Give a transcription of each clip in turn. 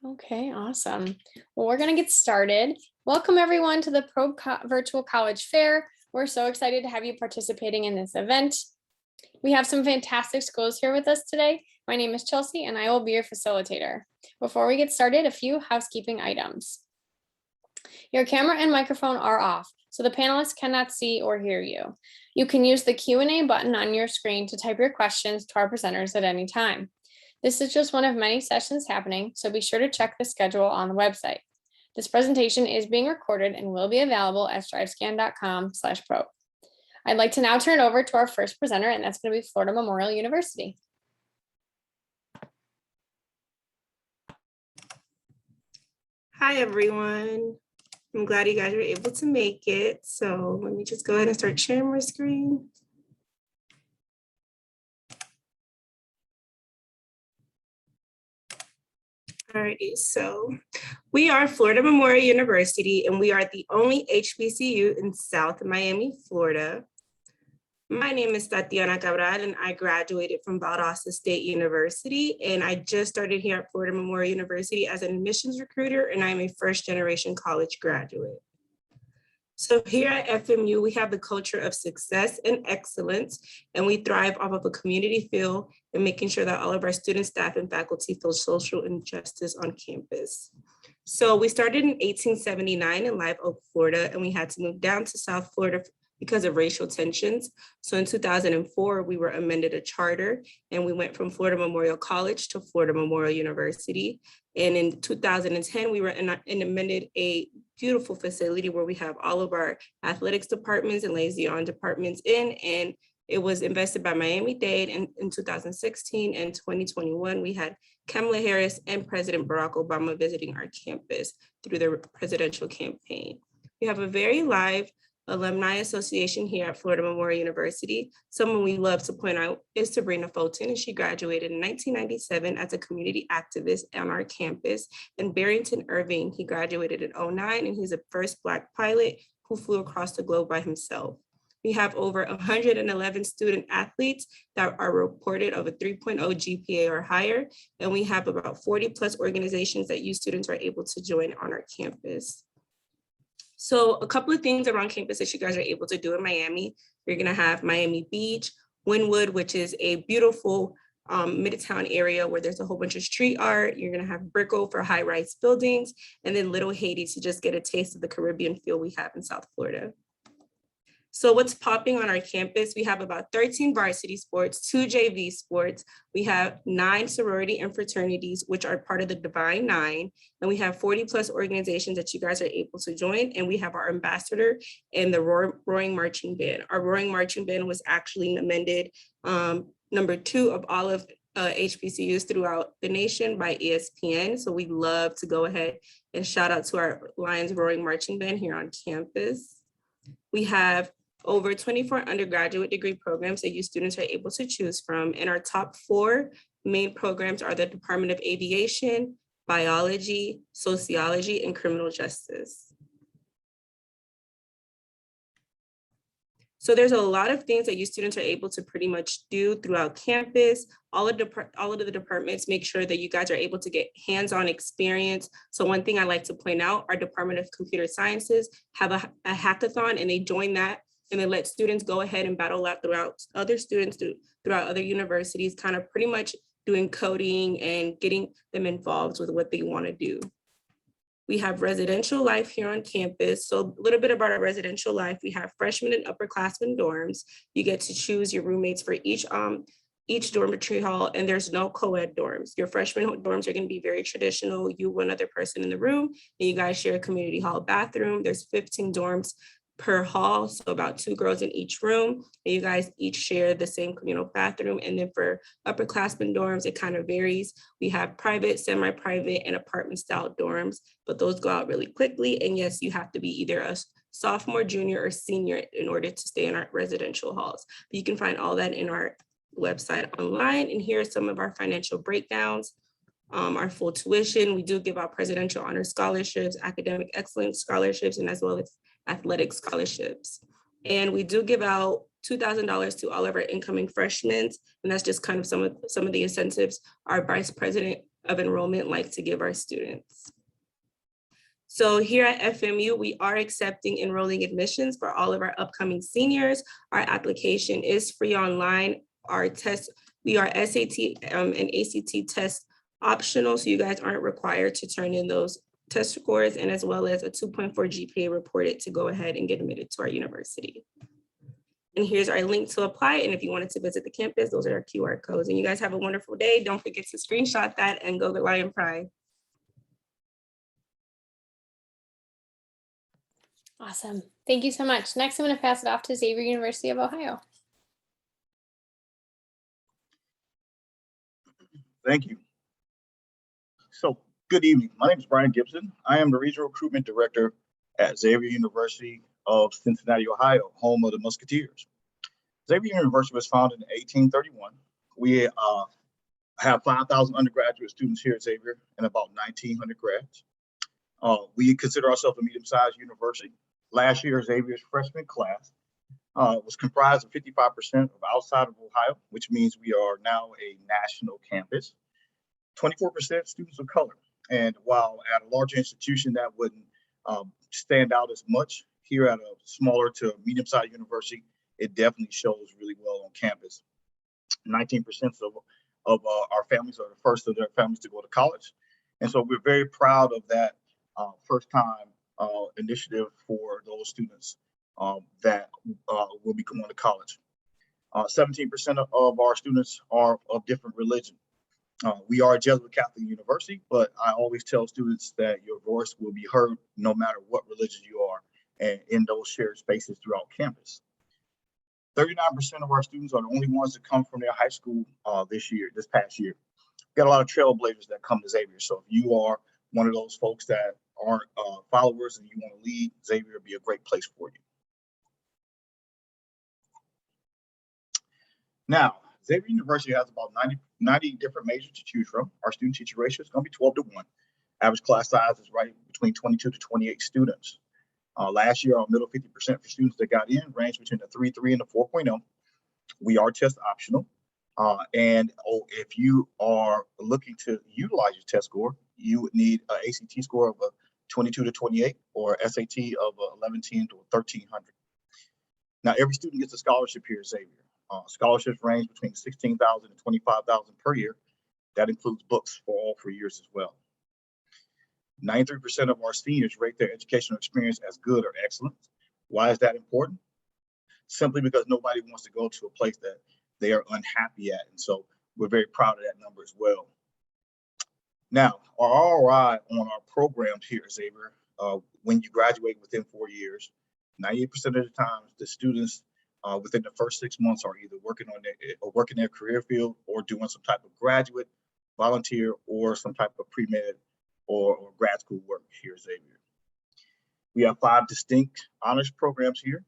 Okay, awesome. Well, we're going to get started. Welcome everyone to the Virtual College Fair. We're so excited to have you participating in this event. We have some fantastic schools here with us today. My name is Chelsea and I will be your facilitator. Before we get started, a few housekeeping items. Your camera and microphone are off, so the panelists cannot see or hear you. You can use the Q&A button on your screen to type your questions to our presenters at any time. This is just one of many sessions happening, so be sure to check the schedule on the website. This presentation is being recorded and will be available at strivescan.com/pro. I'd like to now turn it over to our first presenter, and that's going to be Florida Memorial University. Hi, everyone. I'm glad you guys were able to make it. So let me just go ahead and start sharing my screen. Alrighty, so we are Florida Memorial University, and we are the only HBCU in South Miami, Florida. My name is Tatiana Cabral, and I graduated from Valdosta State University, and I just started here at Florida Memorial University as an admissions recruiter, and I'm a first-generation college graduate. So here at FMU, we have the culture of success and excellence, and we thrive off of a community feel and making sure that all of our students, staff, and faculty feel social injustice on campus. So we started in 1879 in Live Oak, Florida, and we had to move down to South Florida because of racial tensions. So in 2004, we were amended a charter, and we went from Florida Memorial College to Florida Memorial University. And in 2010, we were amended a beautiful facility where we have all of our athletics departments and liaison departments in, and it was invested by Miami-Dade. And in 2016 and 2021, we had Kamala Harris and President Barack Obama visiting our campus through their presidential campaign. We have a very live alumni association here at Florida Memorial University. Someone we love to point out is Sabrina Fulton, and she graduated in 1997 as a community activist on our campus. And Barrington Irving, he graduated in 2009, and he's the first Black pilot who flew across the globe by himself. We have over 111 student athletes that are reported of a 3.0 GPA or higher, and we have about 40 plus organizations that you students are able to join on our campus. So a couple of things around campus that you guys are able to do in Miami. You're gonna have Miami Beach, Wynwood, which is a beautiful Midtown area where there's a whole bunch of street art. You're gonna have Brickell for high-rise buildings, and then Little Haiti to just get a taste of the Caribbean feel we have in South Florida. So what's popping on our campus? We have about 13 varsity sports, 2 JV sports. We have 9 sorority and fraternities, which are part of the Divine Nine. And we have 40 plus organizations that you guys are able to join. And we have our ambassador and the Roaring Marching Band. Our Roaring Marching Band was actually amended number 2 of all of HBCUs throughout the nation by ESPN. So we love to go ahead and shout out to our Lions Roaring Marching Band here on campus. We have over 24 undergraduate degree programs that you students are able to choose from. And our top 4 main programs are the Department of Aviation, Biology, Sociology, and Criminal Justice. So there's a lot of things that you students are able to pretty much do throughout campus. All of the departments make sure that you guys are able to get hands-on experience. So one thing I like to point out, our Department of Computer Sciences have a hackathon, and they join that, and they let students go ahead and battle out throughout other students throughout other universities, kind of pretty much doing coding and getting them involved with what they want to do. We have residential life here on campus. So a little bit about our residential life. We have freshmen and upperclassmen dorms. You get to choose your roommates for each dormitory hall, and there's no co-ed dorms. Your freshman dorms are going to be very traditional. You, one other person in the room, and you guys share a community hall bathroom. There's 15 dorms per hall, so about 2 girls in each room, and you guys each share the same communal bathroom. And then for upperclassmen dorms, it kind of varies. We have private, semi-private, and apartment style dorms, but those go out really quickly. And yes, you have to be either a sophomore, junior, or senior in order to stay in our residential halls. But you can find all that in our website online. And here are some of our financial breakdowns. Our full tuition, we do give out presidential honor scholarships, academic excellence scholarships, and as well as athletic scholarships. And we do give out $2,000 to all of our incoming freshmen. And that's just kind of some of the incentives. Our vice president of enrollment like to give our students. So here at FMU, we are accepting enrolling admissions for all of our upcoming seniors. Our application is free online. We are SAT and ACT test optional, so you guys aren't required to turn in those test scores, and as well as a 2.4 GPA reported to go ahead and get admitted to our university. And here's our link to apply. And if you wanted to visit the campus, those are our QR codes. And you guys have a wonderful day. Don't forget to screenshot that and go to Lion Pride. Awesome. Thank you so much. Next, I'm going to pass it off to Xavier University of Ohio. Thank you. So, good evening. My name is Brian Gibson. I am the Regional Recruitment Director at Xavier University of Cincinnati, Ohio, home of the Musketeers. Xavier University was founded in 1831. We have 5,000 undergraduate students here at Xavier and about 1,900 grads. We consider ourselves a medium-sized university. Last year, Xavier's freshman class was comprised of 55% of outside of Ohio, which means we are now a national campus. 24% students of color. And while at a larger institution that wouldn't stand out as much, here at a smaller to medium-sized university, it definitely shows really well on campus. 19% of our families are the first of their families to go to college. And so we're very proud of that first-time initiative for those students that will be going to college. 17% of our students are of different religion. We are a Jesuit Catholic university, but I always tell students that your voice will be heard no matter what religion you are, and in those shared spaces throughout campus. 39% of our students are the only ones that come from their high school this past year. We've got a lot of trailblazers that come to Xavier. So if you are one of those folks that aren't followers and you want to lead, Xavier would be a great place for you. Now, Xavier University has about 90 different majors to choose from. Our student-teacher ratio is going to be 12 to 1. Average class size is right between 22 to 28 students. Last year, our middle 50% for students that got in ranged between the 3.3 and the 4.0. We are test optional. If you are looking to utilize your test score, you would need an ACT score of a 22 to 28 or SAT of 1110 to 1300. Now, every student gets a scholarship here at Xavier. Scholarships range between $16,000 and $25,000 per year. That includes books for all 3 years as well. 93% of our seniors rate their educational experience as good or excellent. Why is that important? Simply because nobody wants to go to a place that they are unhappy at. And so we're very proud of that number as well. Now, our ROI on our programs here at Xavier, when you graduate within 4 years, 98% of the time, the students within the first 6 months are either working their career field or doing some type of graduate, volunteer, or some type of pre-med or grad school work here at Xavier. We have 5 distinct honors programs here.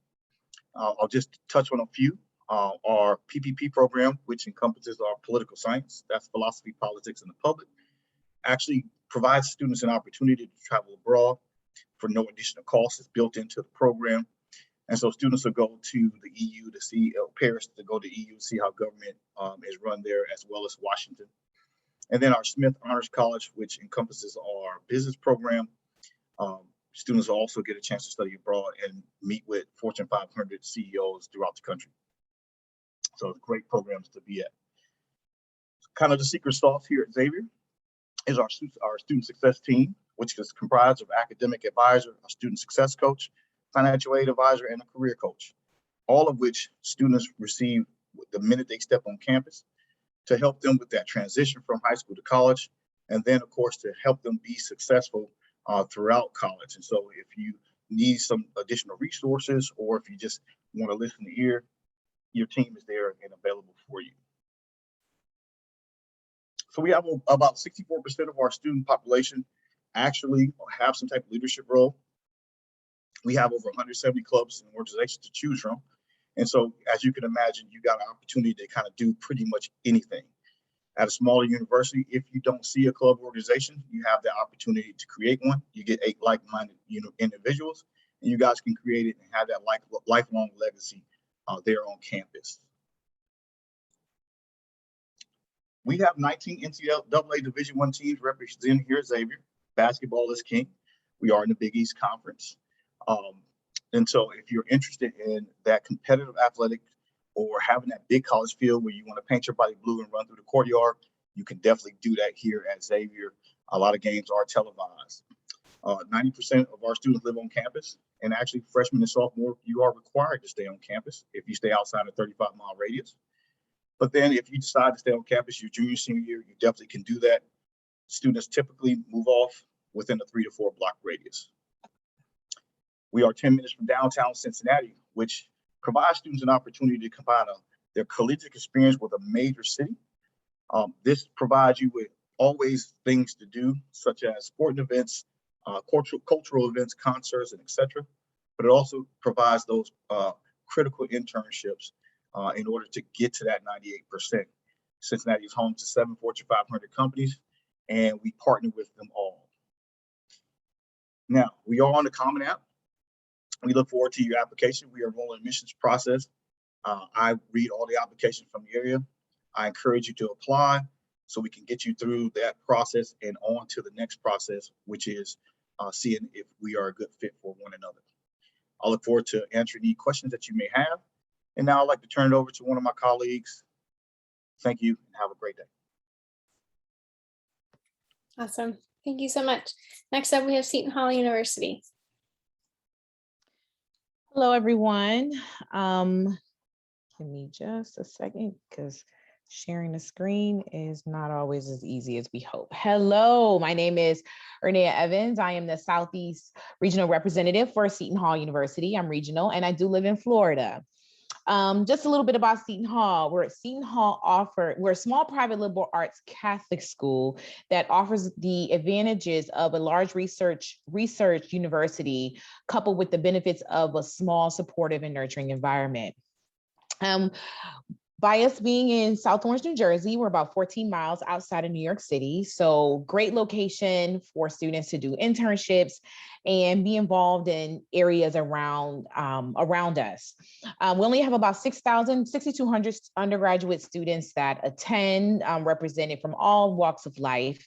I'll just touch on a few. Our PPP program, which encompasses our political science, that's philosophy, politics, and the public, actually provides students an opportunity to travel abroad for no additional cost. It's built into the program. And so students will go to the EU to see Paris, to go to EU to see how government is run there, as well as Washington. And then our Smith Honors College, which encompasses our business program. Students will also get a chance to study abroad and meet with Fortune 500 CEOs throughout the country. So it's great programs to be at. Kind of the secret sauce here at Xavier is our student success team, which is comprised of academic advisor, a student success coach, financial aid advisor, and a career coach, all of which students receive the minute they step on campus to help them with that transition from high school to college, and then, of course, to help them be successful throughout college. And so if you need some additional resources, or if you just want to listen to ear, your team is there and available for you. So we have about 64% of our student population actually have some type of leadership role. We have over 170 clubs and organizations to choose from. And so, as you can imagine, you got an opportunity to kind of do pretty much anything. At a smaller university, if you don't see a club organization, you have the opportunity to create one. You get 8 like-minded individuals, and you guys can create it and have that lifelong legacy there on campus. We have 19 NCAA Division I teams represented here at Xavier. Basketball is king. We are in the Big East Conference. And so if you're interested in that competitive athletic or having that big college field where you want to paint your body blue and run through the courtyard, you can definitely do that here at Xavier. A lot of games are televised. 90% of our students live on campus, and actually freshmen and sophomore, you are required to stay on campus if you stay outside a 35-mile radius. But then if you decide to stay on campus your junior, senior year, you definitely can do that. Students typically move off within a 3 to 4 block radius. We are 10 minutes from downtown Cincinnati, which provides students an opportunity to combine their collegiate experience with a major city. This provides you with always things to do, such as sporting events, cultural events, concerts, and etc. But it also provides those critical internships in order to get to that 98%. Cincinnati is home to 7 Fortune 500 companies, and we partner with them all. Now, we are on the Common App. We look forward to your application. We are rolling admissions process. I read all the applications from the area. I encourage you to apply so we can get you through that process and on to the next process, which is seeing if we are a good fit for one another. I look forward to answering any questions that you may have. And now I'd like to turn it over to one of my colleagues. Thank you and have a great day. Awesome. Thank you so much. Next up, we have Seton Hall University. Hello, everyone. Give me just a second because sharing the screen is not always as easy as we hope. Hello, my name is Ernea Evans. I am the Southeast Regional Representative for Seton Hall University. I'm regional and I do live in Florida. Just a little bit about Seton Hall. We're a small private liberal arts Catholic school that offers the advantages of a large research university coupled with the benefits of a small, supportive and nurturing environment. By us being in South Orange, New Jersey, we're about 14 miles outside of New York City. So great location for students to do internships and be involved in areas around us. We only have about 6,200 undergraduate students that attend, represented from all walks of life.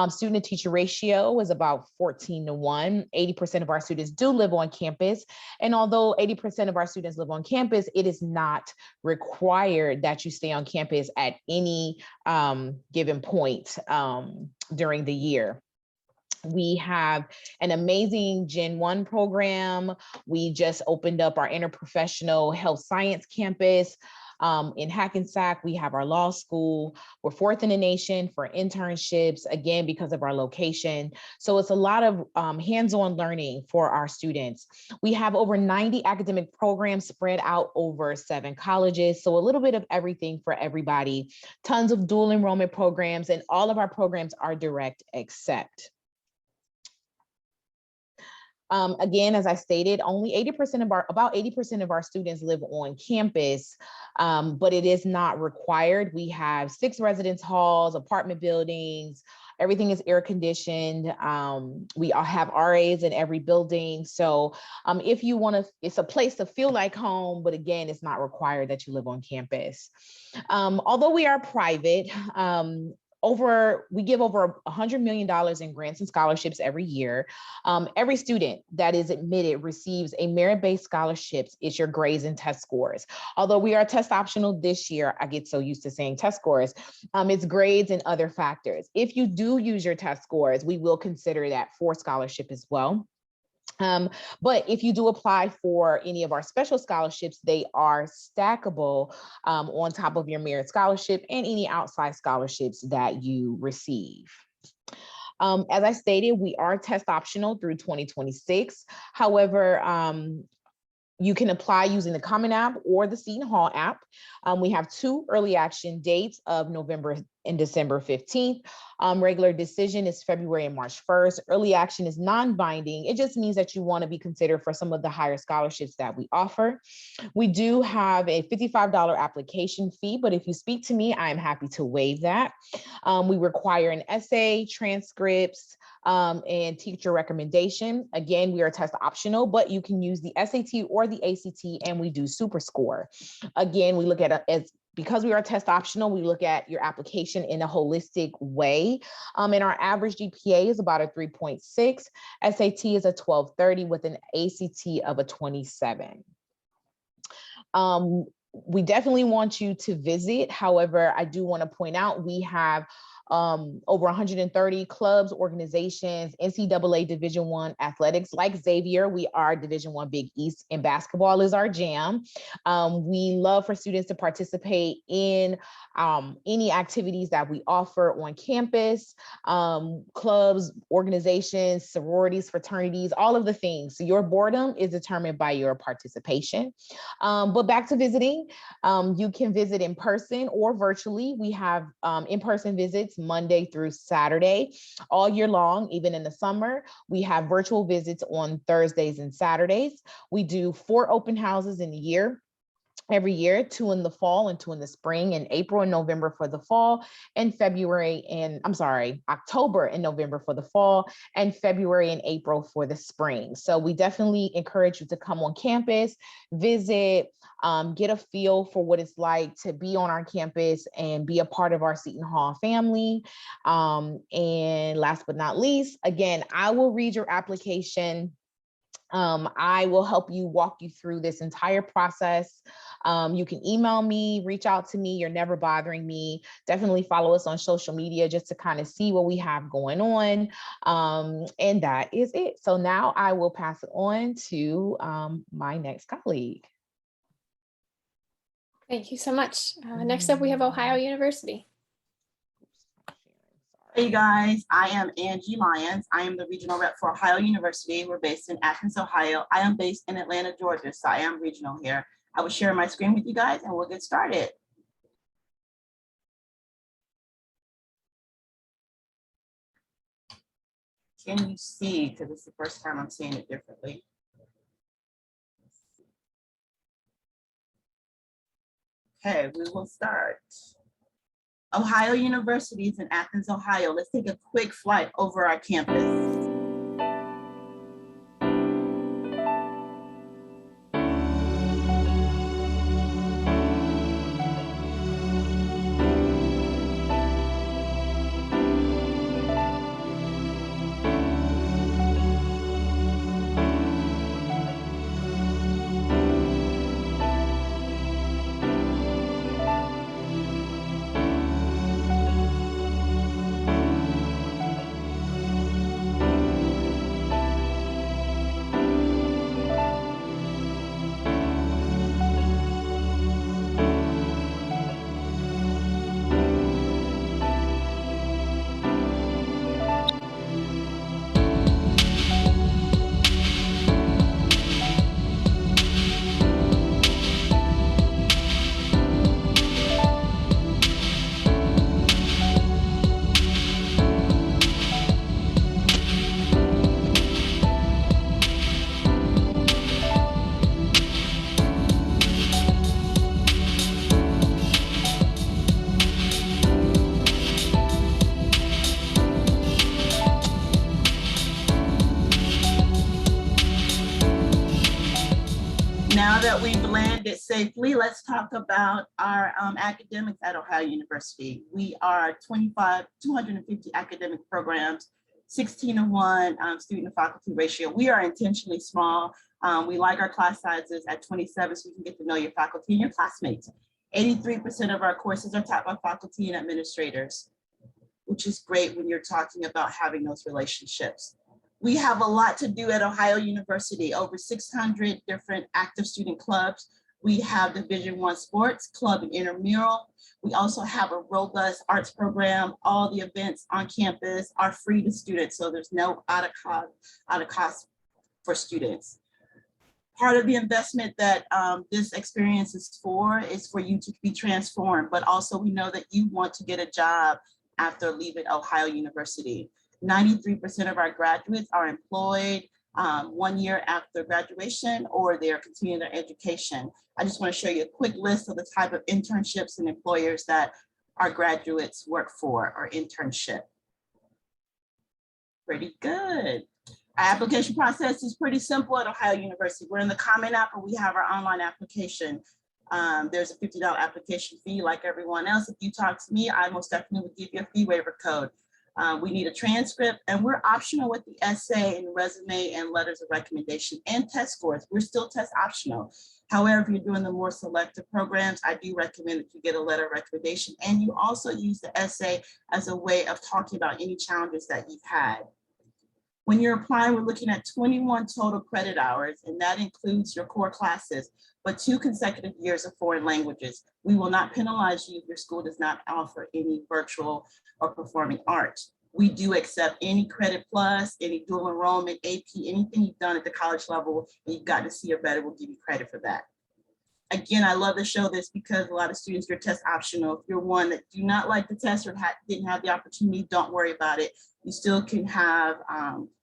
Student to teacher ratio is about 14:1. 80% of our students do live on campus. And although 80% of our students live on campus, it is not required that you stay on campus at any given point during the year. We have an amazing Gen 1 program. We just opened up our interprofessional health science campus. In Hackensack, we have our law school. We're 4th in the nation for internships, again, because of our location. So it's a lot of hands-on learning for our students. We have over 90 academic programs spread out over 7 colleges. So a little bit of everything for everybody. Tons of dual enrollment programs, and all of our programs are direct accept. Again, as I stated, only about 80% of our students live on campus, but it is not required. We have 6 residence halls, apartment buildings, everything is air conditioned. We all have RAs in every building. So if you want to, it's a place to feel like home, but again, it's not required that you live on campus. Although we are private, we give over $100 million in grants and scholarships every year. Every student that is admitted receives a merit-based scholarships. It's your grades and test scores. Although we are test optional this year, I get so used to saying test scores, it's grades and other factors. If you do use your test scores, we will consider that for scholarship as well. But if you do apply for any of our special scholarships, they are stackable on top of your merit scholarship and any outside scholarships that you receive. As I stated, we are test optional through 2026. However, you can apply using the Common App or the Seton Hall app. We have 2 early action dates of November and December 15th. Regular decision is February and March 1st. Early action is non-binding. It just means that you want to be considered for some of the higher scholarships that we offer. We do have a $55 application fee, but if you speak to me, I am happy to waive that. We require an essay, transcripts, and teacher recommendation. Again, we are test optional, but you can use the SAT or the ACT, and we do super score. Again, we look at it as because we are test optional, we look at your application in a holistic way. And our average GPA is about a 3.6. SAT is a 1230 with an ACT of a 27. We definitely want you to visit. However, I do want to point out we have over 130 clubs, organizations, NCAA Division I athletics. Like Xavier, we are Division I Big East, and basketball is our jam. We love for students to participate in any activities that we offer on campus, clubs, organizations, sororities, fraternities, all of the things. So your boredom is determined by your participation. But back to visiting, you can visit in person or virtually. We have in-person visits Monday through Saturday all year long. Even in the summer, we have virtual visits on Thursdays and Saturdays. We do 4 open houses in a year. Every year, 2 in the fall and 2 in the spring, in April and November for the fall, and October and November for the fall, and February and April for the spring. So we definitely encourage you to come on campus, visit, get a feel for what it's like to be on our campus and be a part of our Seton Hall family. And last but not least, again, I will read your application. I will help you walk you through this entire process. You can email me, reach out to me. You're never bothering me. Definitely follow us on social media just to kind of see what we have going on. And that is it. So now I will pass it on to my next colleague. Thank you so much. Next up, we have Ohio University. Hey guys, I am Angie Lyons. I am the regional rep for Ohio University. We're based in Athens, Ohio. I am based in Atlanta, Georgia, so I am regional here. I will share my screen with you guys and we'll get started. Can you see, because it's the first time I'm seeing it differently. Okay, we will start. Ohio University is in Athens, Ohio. Let's take a quick flight over our campus. Now that we've landed safely, let's talk about our academics at Ohio University. We are 250 academic programs, 16:1 student to faculty ratio. We are intentionally small. We like our class sizes at 27 so you can get to know your faculty and your classmates. 83% of our courses are taught by faculty and administrators, which is great when you're talking about having those relationships. We have a lot to do at Ohio University, over 600 different active student clubs. We have Division I sports, club and intramural. We also have a robust arts program. All the events on campus are free to students, so there's no out of cost for students. Part of the investment that this experience is for you to be transformed, but also we know that you want to get a job after leaving Ohio University. 93% of our graduates are employed 1 year after graduation, or they are continuing their education. I just want to show you a quick list of the type of internships and employers that our graduates work for or internship. Pretty good. Our application process is pretty simple at Ohio University. We're in the Common App and we have our online application. There's a $50 application fee like everyone else. If you talk to me, I most definitely would give you a fee waiver code. We need a transcript, and we're optional with the essay and resume and letters of recommendation and test scores. We're still test optional. However, if you're doing the more selective programs, I do recommend that you get a letter of recommendation, and you also use the essay as a way of talking about any challenges that you've had. When you're applying, we're looking at 21 total credit hours, and that includes your core classes, but 2 consecutive years of foreign languages. We will not penalize you if your school does not offer any virtual or performing arts. We do accept any credit plus, any dual enrollment, AP, anything you've done at the college level and you've got to see or better, we'll give you credit for that. Again, I love to show this because a lot of students, you're test optional. If you're one that do not like the test or didn't have the opportunity, don't worry about it. You still can have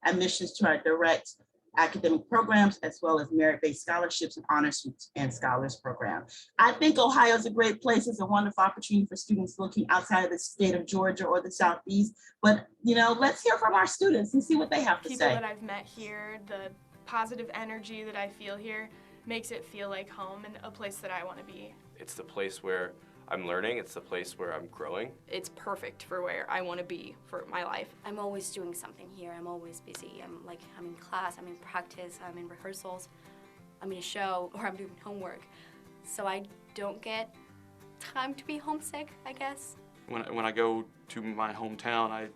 admissions to our direct academic programs, as well as merit-based scholarships and honors and scholars program. I think Ohio is a great place. It's a wonderful opportunity for students looking outside of the state of Georgia or the Southeast. But, you know, let's hear from our students and see what they have to say. People that I've met here, the positive energy that I feel here makes it feel like home and a place that I want to be. It's the place where I'm learning. It's the place where I'm growing. It's perfect for where I want to be for my life. I'm always doing something here. I'm always busy. I'm in class, I'm in practice, I'm in rehearsals, I'm in a show, or I'm doing homework. So I don't get time to be homesick, I guess. When I go to my hometown, I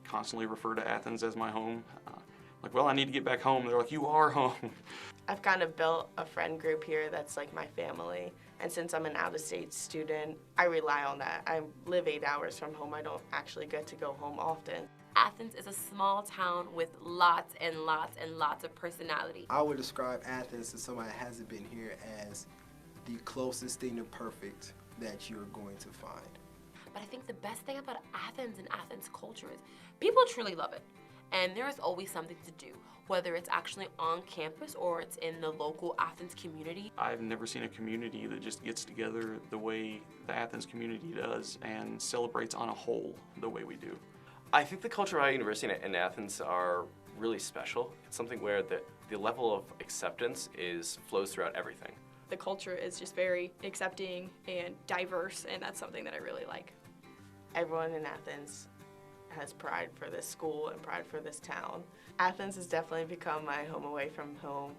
constantly refer to Athens as my home. Like, well, I need to get back home. They're like, you are home. I've kind of built a friend group here that's like my family. And since I'm an out-of-state student, I rely on that. I live 8 hours from home. I don't actually get to go home often. Athens is a small town with lots and lots and lots of personality. I would describe Athens to somebody that hasn't been here as the closest thing to perfect that you're going to find. But I think the best thing about Athens and Athens culture is people truly love it. And there is always something to do, whether it's actually on campus or it's in the local Athens community. I've never seen a community that just gets together the way the Athens community does and celebrates on a whole the way we do. I think the culture at University in Athens are really special. It's something where the level of acceptance flows throughout everything. The culture is just very accepting and diverse, and that's something that I really like. Everyone in Athens has pride for this school and pride for this town. Athens has definitely become my home away from home.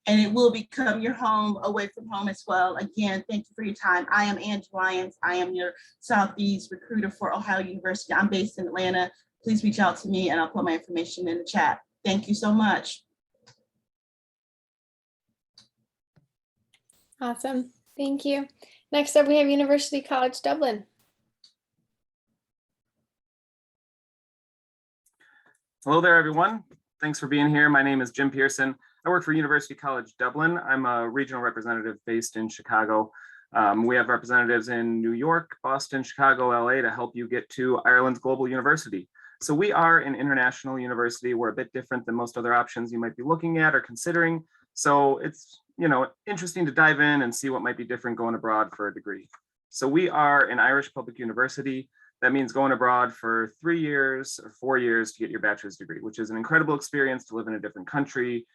And it will become your home away from home as well. Again, thank you for your time. I am Angie Lyons. I am your Southeast recruiter for Ohio University. I'm based in Atlanta. Please reach out to me and I'll put my information in the chat. Thank you so much. Awesome. Thank you. Next up, we have University College Dublin. Hello there, everyone. Thanks for being here. My name is Jim Pearson. I work for University College Dublin. I'm a regional representative based in Chicago. We have representatives in New York, Boston, Chicago, LA to help you get to Ireland's global university. So we are an international university. We're a bit different than most other options you might be looking at or considering. So it's, interesting to dive in and see what might be different going abroad for a degree. So we are an Irish public university. That means going abroad for 3 years or 4 years to get your bachelor's degree, which is an incredible experience to live in a different country,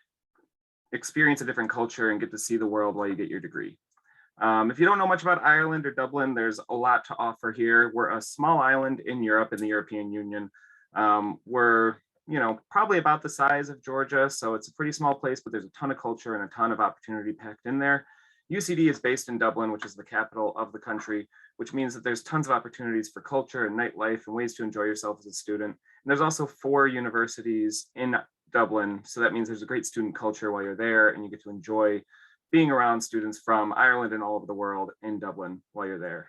experience a different culture, and get to see the world while you get your degree. If you don't know much about Ireland or Dublin, there's a lot to offer here. We're a small island in Europe, in the European Union. We're probably about the size of Georgia, so it's a pretty small place, but there's a ton of culture and a ton of opportunity packed in there. UCD is based in Dublin, which is the capital of the country, which means that there's tons of opportunities for culture and nightlife and ways to enjoy yourself as a student. And there's also 4 universities in Dublin, so that means there's a great student culture while you're there, and you get to enjoy being around students from Ireland and all over the world in Dublin while you're there.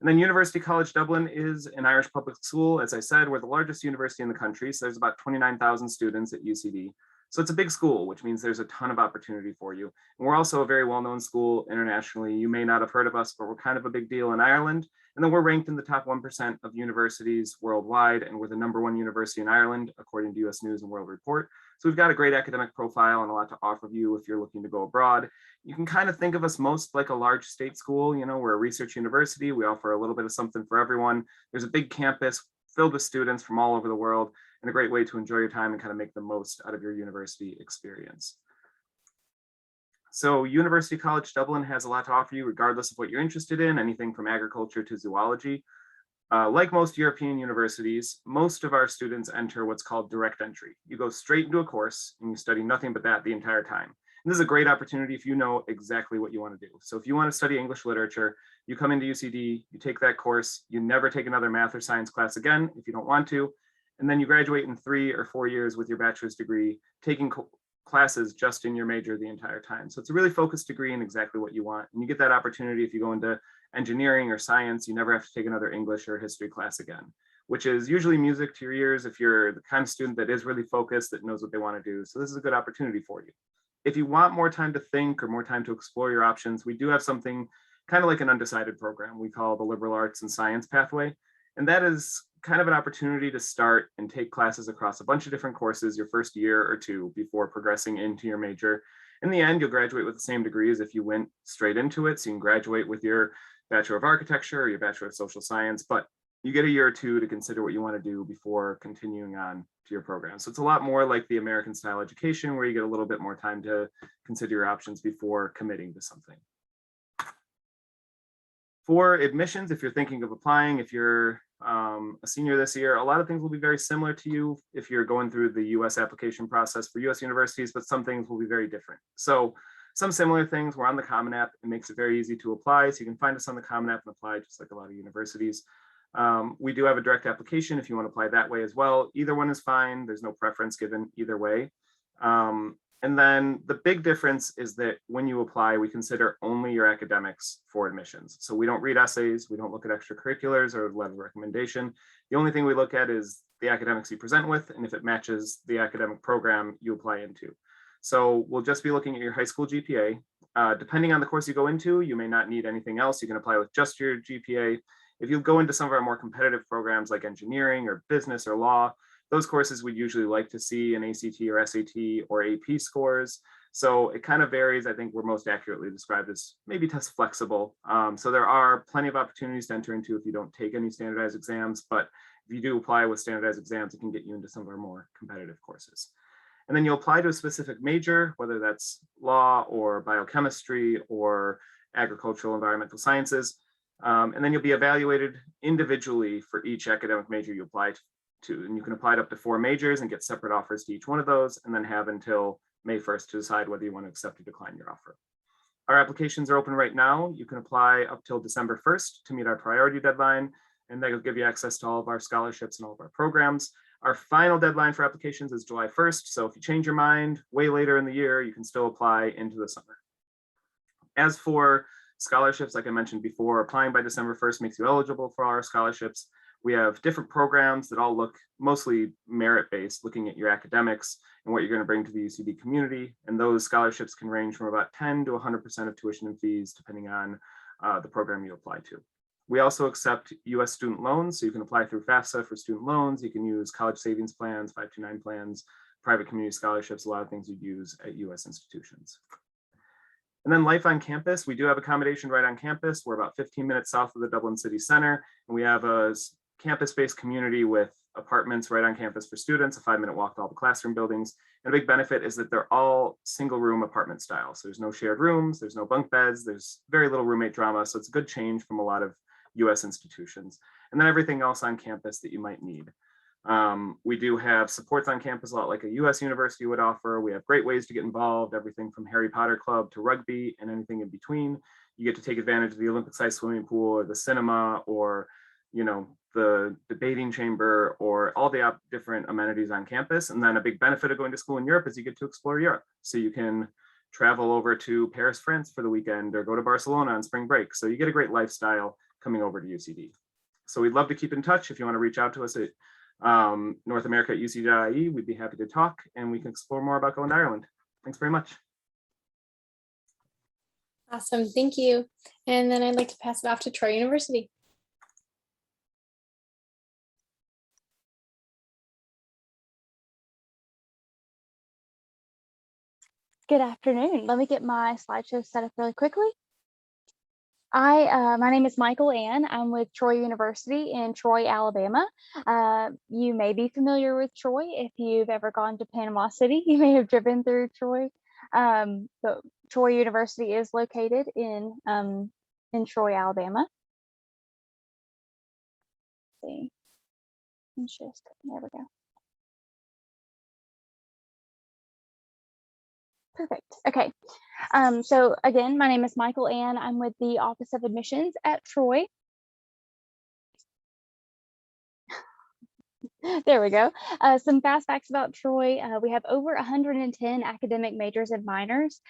And then University College Dublin is an Irish public school. As I said, we're the largest university in the country, so there's about 29,000 students at UCD. So it's a big school, which means there's a ton of opportunity for you. And we're also a very well-known school internationally. You may not have heard of us, but we're kind of a big deal in Ireland. And then we're ranked in the top 1% of universities worldwide, and we're the #1 university in Ireland, according to US News and World Report. So we've got a great academic profile and a lot to offer you if you're looking to go abroad. You can kind of think of us most like a large state school. We're a research university. We offer a little bit of something for everyone. There's a big campus filled with students from all over the world, and a great way to enjoy your time and kind of make the most out of your university experience. So University College Dublin has a lot to offer you regardless of what you're interested in, anything from agriculture to zoology. Like most European universities, most of our students enter what's called direct entry. You go straight into a course and you study nothing but that the entire time. And this is a great opportunity if you know exactly what you want to do. So if you want to study English literature, you come into UCD, you take that course, you never take another math or science class again if you don't want to, and then you graduate in 3 or 4 years with your bachelor's degree, taking classes just in your major the entire time. So it's a really focused degree in exactly what you want. And you get that opportunity if you go into engineering or science, you never have to take another English or history class again, which is usually music to your ears if you're the kind of student that is really focused, that knows what they want to do. So this is a good opportunity for you. If you want more time to think or more time to explore your options, we do have something kind of like an undecided program we call the Liberal Arts and Science Pathway. And that is kind of an opportunity to start and take classes across a bunch of different courses your first year or two before progressing into your major. In the end, you'll graduate with the same degree as if you went straight into it. So you can graduate with your Bachelor of Architecture or your Bachelor of Social Science, but you get a year or two to consider what you want to do before continuing on to your program. So it's a lot more like the American style education where you get a little bit more time to consider your options before committing to something. For admissions, if you're thinking of applying, if you're a senior this year, a lot of things will be very similar to you if you're going through the US application process for US universities, but some things will be very different. So some similar things, we're on the Common App. It makes it very easy to apply. So you can find us on the Common App and apply just like a lot of universities. We do have a direct application if you want to apply that way as well. Either one is fine. There's no preference given either way. And then the big difference is that when you apply, we consider only your academics for admissions. So we don't read essays, we don't look at extracurriculars or letter of recommendation. The only thing we look at is the academics you present with, and if it matches the academic program you apply into. So we'll just be looking at your high school GPA. Depending on the course you go into, you may not need anything else. You can apply with just your GPA. If you go into some of our more competitive programs like engineering or business or law, those courses we usually like to see an ACT or SAT or AP scores. So it kind of varies. I think we're most accurately described as maybe test flexible. So there are plenty of opportunities to enter into if you don't take any standardized exams, but if you do apply with standardized exams, it can get you into some of our more competitive courses. And then you'll apply to a specific major, whether that's law or biochemistry or agricultural environmental sciences. And then you'll be evaluated individually for each academic major you apply to. And you can apply to up to 4 majors and get separate offers to each one of those, and then have until May 1st to decide whether you want to accept or decline your offer. Our applications are open right now. You can apply up till December 1st to meet our priority deadline, and that will give you access to all of our scholarships and all of our programs. Our final deadline for applications is July 1st. So if you change your mind way later in the year, you can still apply into the summer. As for scholarships, like I mentioned before, applying by December 1st makes you eligible for our scholarships. We have different programs that all look mostly merit-based, looking at your academics and what you're going to bring to the UCD community. And those scholarships can range from about 10 to 100% of tuition and fees, depending on the program you apply to. We also accept US student loans, so you can apply through FAFSA for student loans. You can use college savings plans, 529 plans, private community scholarships, a lot of things you'd use at US institutions. And then life on campus, we do have accommodation right on campus. We're about 15 minutes south of the Dublin City Center, and we have a campus-based community with apartments right on campus for students, a 5-minute walk to all the classroom buildings. And a big benefit is that they're all single room apartment style. So there's no shared rooms, there's no bunk beds, there's very little roommate drama. So it's a good change from a lot of US institutions. And then everything else on campus that you might need. We do have supports on campus, a lot like a US university would offer. We have great ways to get involved, everything from Harry Potter Club to rugby and anything in between. You get to take advantage of the Olympic-sized swimming pool or the cinema or, you know, the debating chamber or all the different amenities on campus. And then a big benefit of going to school in Europe is you get to explore Europe. So you can travel over to Paris, France for the weekend or go to Barcelona on spring break. So you get a great lifestyle coming over to UCD. So we'd love to keep in touch. If you want to reach out to us at North America at UCD.ie, we'd be happy to talk and we can explore more about going to Ireland. Thanks very much. Awesome, thank you. And then I'd like to pass it off to Troy University. Good afternoon. Let me get my slideshow set up really quickly. My name is Michael Ann. I'm with Troy University in Troy, Alabama. You may be familiar with Troy if you've ever gone to Panama City. You may have driven through Troy. But Troy University is located in Troy, Alabama. Let's see. It's just, there we go. Perfect. Okay. So again, my name is Michael Ann. I'm with the Office of Admissions at Troy. There we go. Some fast facts about Troy. We have over 110 academic majors and minors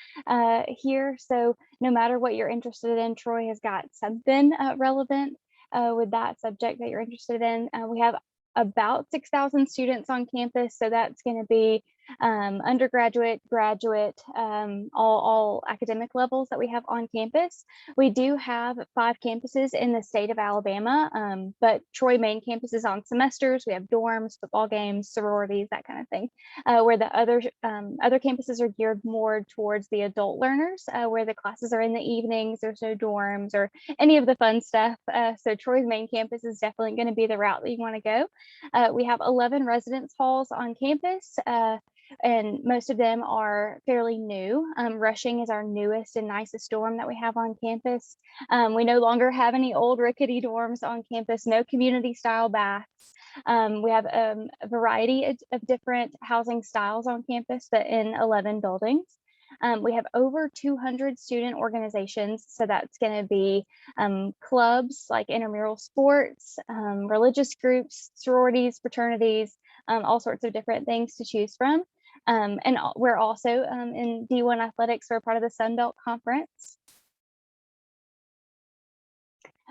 here. So no matter what you're interested in, Troy has got something relevant with that subject that you're interested in. We have about 6,000 students on campus. So that's going to be undergraduate, graduate, all academic levels that we have on campus. We do have 5 campuses in the state of Alabama, but Troy main campus is on semesters. We have dorms, football games, sororities, that kind of thing, where the other campuses are geared more towards the adult learners, where the classes are in the evenings. There's no dorms or any of the fun stuff. So Troy's main campus is definitely going to be the route that you want to go. We have 11 residence halls on campus. And most of them are fairly new. Rushing is our newest and nicest dorm that we have on campus. We no longer have any old rickety dorms on campus, no community style baths. We have a variety of different housing styles on campus, but in 11 buildings. We have over 200 student organizations. So that's going to be clubs like intramural sports, religious groups, sororities, fraternities, all sorts of different things to choose from. And we're also in D1 athletics. We're part of the Sun Belt Conference.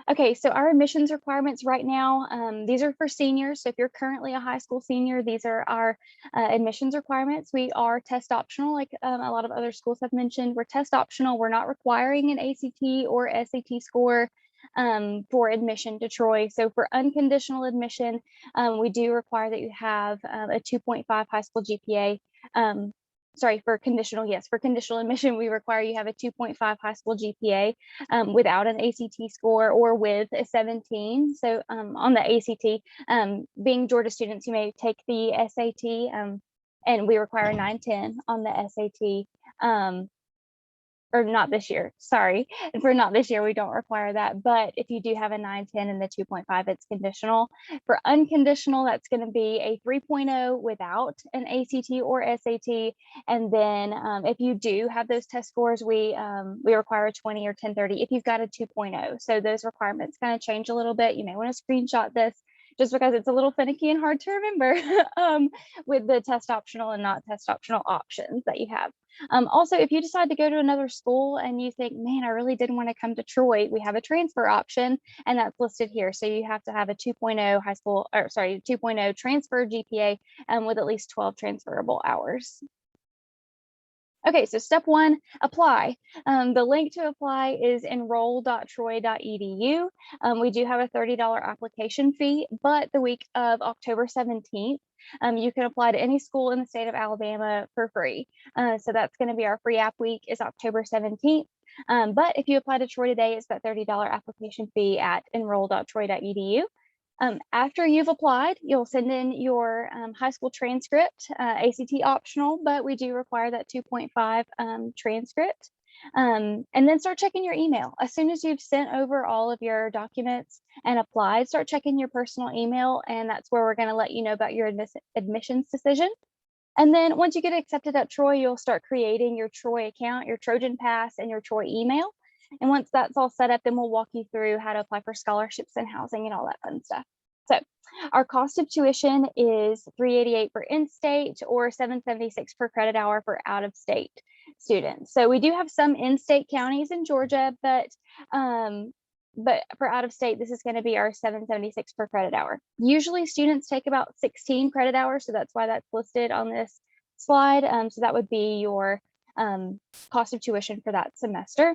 Okay, so our admissions requirements right now, these are for seniors. So if you're currently a high school senior, these are our admissions requirements. We are test optional, like a lot of other schools have mentioned. We're test optional. We're not requiring an ACT or SAT score for admission to Troy. So for unconditional admission, we do require that you have a 2.5 high school GPA. Sorry, for conditional, yes, for conditional admission, we require you have a 2.5 high school GPA without an ACT score or with a 17. So on the ACT, being Georgia students, you may take the SAT and we require a 910 on the SAT. Or not this year, sorry. For not this year, we don't require that. But if you do have a 910 and the 2.5, it's conditional. For unconditional, that's going to be a 3.0 without an ACT or SAT. And then if you do have those test scores, we require a 20 or 1030 if you've got a 2.0. So those requirements kind of change a little bit. You may want to screenshot this just because it's a little finicky and hard to remember with the test optional and not test optional options that you have. Also, if you decide to go to another school and you think, man, I really didn't want to come to Troy, we have a transfer option and that's listed here. So you have to have a 2.0 high school, or sorry, 2.0 transfer GPA with at least 12 transferable hours. Okay, so step 1, apply. The link to apply is enroll.troy.edu. We do have a $30 application fee, but the week of October 17th, you can apply to any school in the state of Alabama for free. So that's going to be our free app week is October 17th. But if you apply to Troy today, it's that $30 application fee at enroll.troy.edu. After you've applied, you'll send in your high school transcript, ACT optional, but we do require that 2.5 transcript. And then start checking your email. As soon as you've sent over all of your documents and applied, start checking your personal email, and that's where we're going to let you know about your admissions decision. And then once you get accepted at Troy, you'll start creating your Troy account, your Trojan Pass, and your Troy email. And once that's all set up, then we'll walk you through how to apply for scholarships and housing and all that fun stuff. So our cost of tuition is $388 for in-state or $776 per credit hour for out-of-state students. So we do have some in-state counties in Georgia, but for out-of-state, this is going to be our $776 per credit hour. Usually students take about 16 credit hours, so that's why that's listed on this slide. So that would be your cost of tuition for that semester,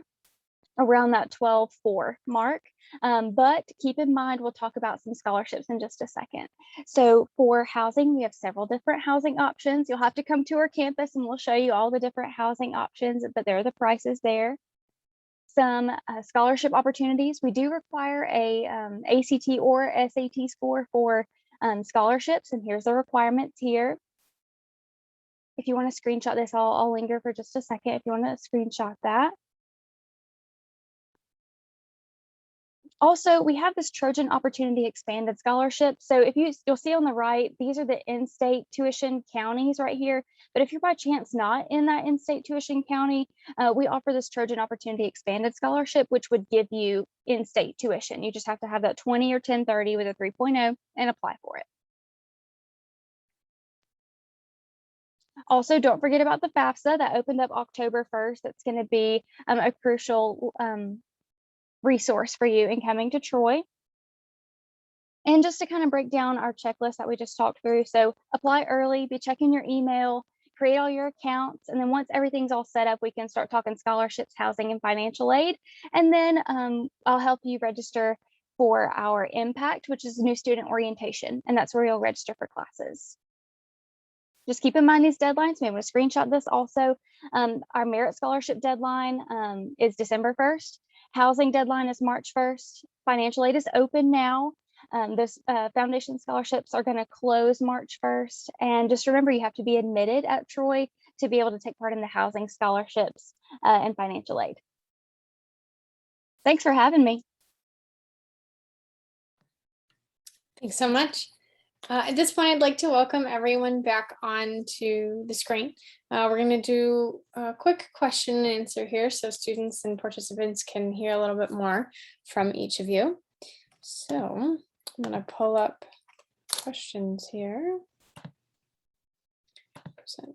around that 12.4 mark. But keep in mind, we'll talk about some scholarships in just a second. So for housing, we have several different housing options. You'll have to come to our campus and we'll show you all the different housing options, but there are the prices there. Some scholarship opportunities. We do require a ACT or SAT score for scholarships, and here's the requirements here. if you want to screenshot this, I'll linger for just a second if you want to screenshot that. Also, we have this Trojan Opportunity Expanded Scholarship. So if you'll see on the right, these are the in-state tuition counties right here. But if you're by chance not in that in-state tuition county, we offer this Trojan Opportunity Expanded Scholarship, which would give you in-state tuition. You just have to have that 20 or 1030 with a 3.0 and apply for it. Also, don't forget about the FAFSA that opened up October 1st. That's going to be a crucial resource for you in coming to Troy. And just to kind of break down our checklist that we just talked through. So apply early, be checking your email, create all your accounts. And then once everything's all set up, we can start talking scholarships, housing, and financial aid. And then I'll help you register for our Impact, which is new student orientation. And that's where you'll register for classes. Just keep in mind these deadlines. Maybe I'm going to screenshot this also. Our merit scholarship deadline is December 1st. Housing deadline is March 1st. Financial aid is open now. Those foundation scholarships are going to close March 1st. And just remember, you have to be admitted at Troy to be able to take part in the housing scholarships and financial aid. Thanks for having me. Thanks so much. At this point, I'd like to welcome everyone back onto the screen. We're going to do a quick question and answer here so students and participants can hear a little bit more from each of you. So I'm going to pull up questions here. Okay.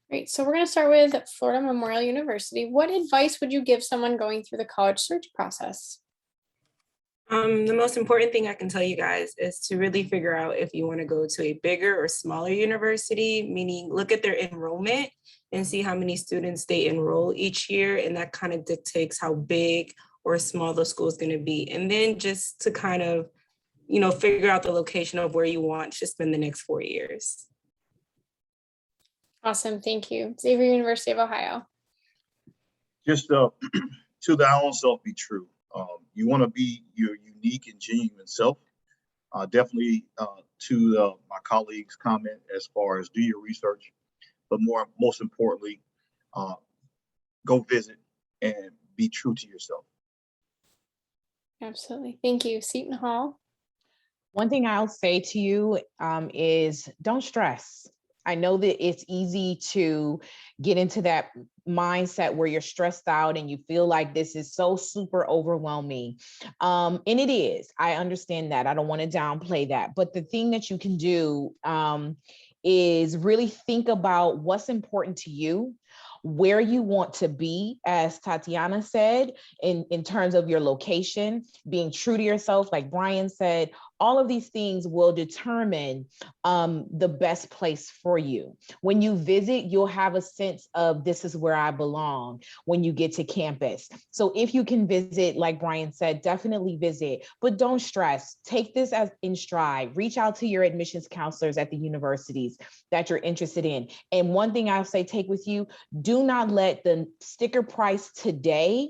Great. So we're going to start with Florida Memorial University. What advice would you give someone going through the college search process? The most important thing I can tell you guys is to really figure out if you want to go to a bigger or smaller university, meaning look at their enrollment and see how many students they enroll each year. And that kind of dictates how big or small the school is going to be. And then just to kind of, figure out the location of where you want to spend the next 4 years. Awesome. Thank you. Xavier, University of Ohio. Just to the own self, be true. You want to be your unique and genuine self. Definitely to my colleagues' comment as far as do your research, but most importantly, go visit and be true to yourself. Absolutely. Thank you. Seton Hall. One thing I'll say to you is don't stress. I know that it's easy to get into that mindset where you're stressed out and you feel like this is so super overwhelming. And it is. I understand that. I don't want to downplay that. But the thing that you can do is really think about what's important to you, where you want to be, as Tatiana said, in terms of your location, being true to yourself, like Brian said. All of these things will determine the best place for you. When you visit, you'll have a sense of this is where I belong when you get to campus. So if you can visit, like Brian said, definitely visit, but don't stress. Take this as in stride. Reach out to your admissions counselors at the universities that you're interested in. And one thing I'll say, take with you, do not let the sticker price today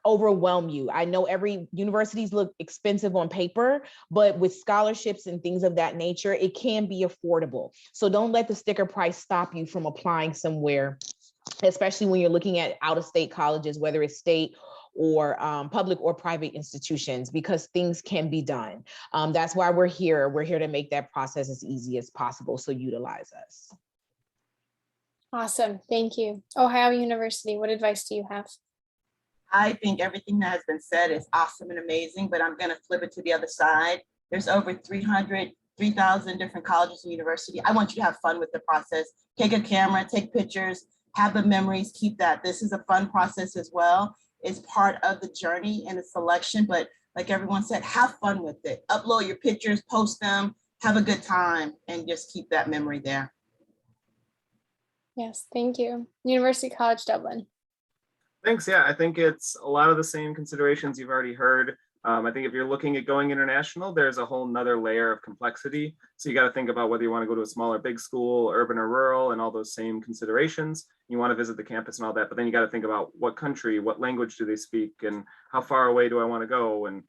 overwhelm you. I know every universities look expensive on paper, but with scholarships and things of that nature, it can be affordable. So don't let the sticker price stop you from applying somewhere, especially when you're looking at out-of-state colleges, whether it's state or public or private institutions, because things can be done. That's why we're here. We're here to make that process as easy as possible. So utilize us. Awesome. Thank you. Ohio University, what advice do you have? I think everything that has been said is awesome and amazing, but I'm going to flip it to the other side. There's over 3,000 different colleges and universities. I want you to have fun with the process. Take a camera, take pictures, have the memories, keep that. This is a fun process as well. It's part of the journey and the selection, but like everyone said, have fun with it. Upload your pictures, post them, have a good time, and just keep that memory there. Yes, thank you. University College Dublin. Thanks. Yeah, I think it's a lot of the same considerations you've already heard. I think if you're looking at going international, there's a whole nother layer of complexity. So you got to think about whether you want to go to a small or big school, urban or rural, and all those same considerations. You want to visit the campus and all that, but then you got to think about what country, what language do they speak, and how far away do I want to go? And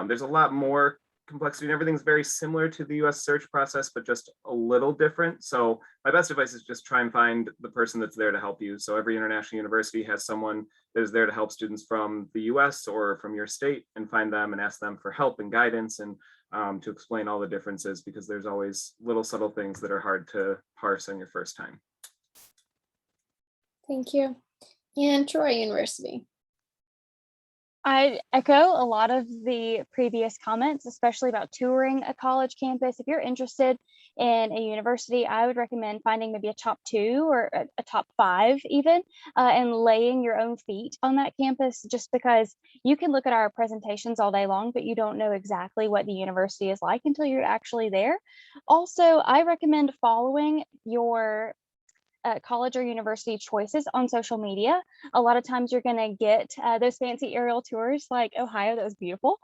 there's a lot more complexity and everything's very similar to the US search process, but just a little different. So my best advice is just try and find the person that's there to help you. So every international university has someone that is there to help students from the US or from your state, and find them and ask them for help and guidance, and to explain all the differences, because there's always little subtle things that are hard to parse on your first time. Thank you. And Troy University. I echo a lot of the previous comments, especially about touring a college campus. If you're interested in a university, I would recommend finding maybe a top 2 or a top 5 even, and laying your own feet on that campus, just because you can look at our presentations all day long, but you don't know exactly what the university is like until you're actually there. Also, I recommend following your college or university choices on social media. A lot of times you're going to get those fancy aerial tours like Ohio, that was beautiful.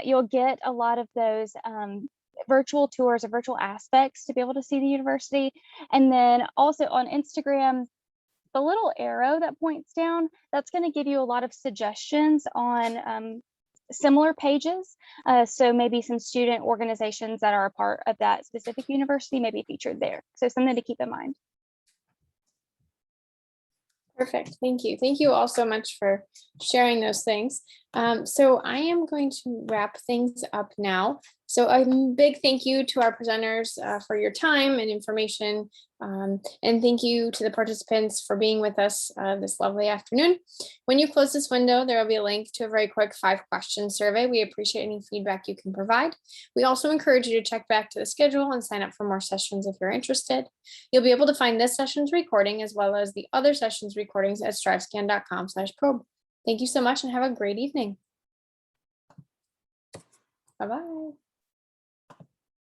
You'll get a lot of those virtual tours or virtual aspects to be able to see the university. And then also on Instagram, the little arrow that points down, that's going to give you a lot of suggestions on similar pages. So maybe some student organizations that are a part of that specific university may be featured there. So something to keep in mind. Perfect. Thank you. Thank you all so much for sharing those things. So I am going to wrap things up now. So a big thank you to our presenters for your time and information. And thank you to the participants for being with us this lovely afternoon. When you close this window, there will be a link to a very quick 5-question survey. We appreciate any feedback you can provide. We also encourage you to check back to the schedule and sign up for more sessions if you're interested. You'll be able to find this session's recording as well as the other sessions recordings at strivescan.com/probe. Thank you so much and have a great evening. Bye-bye.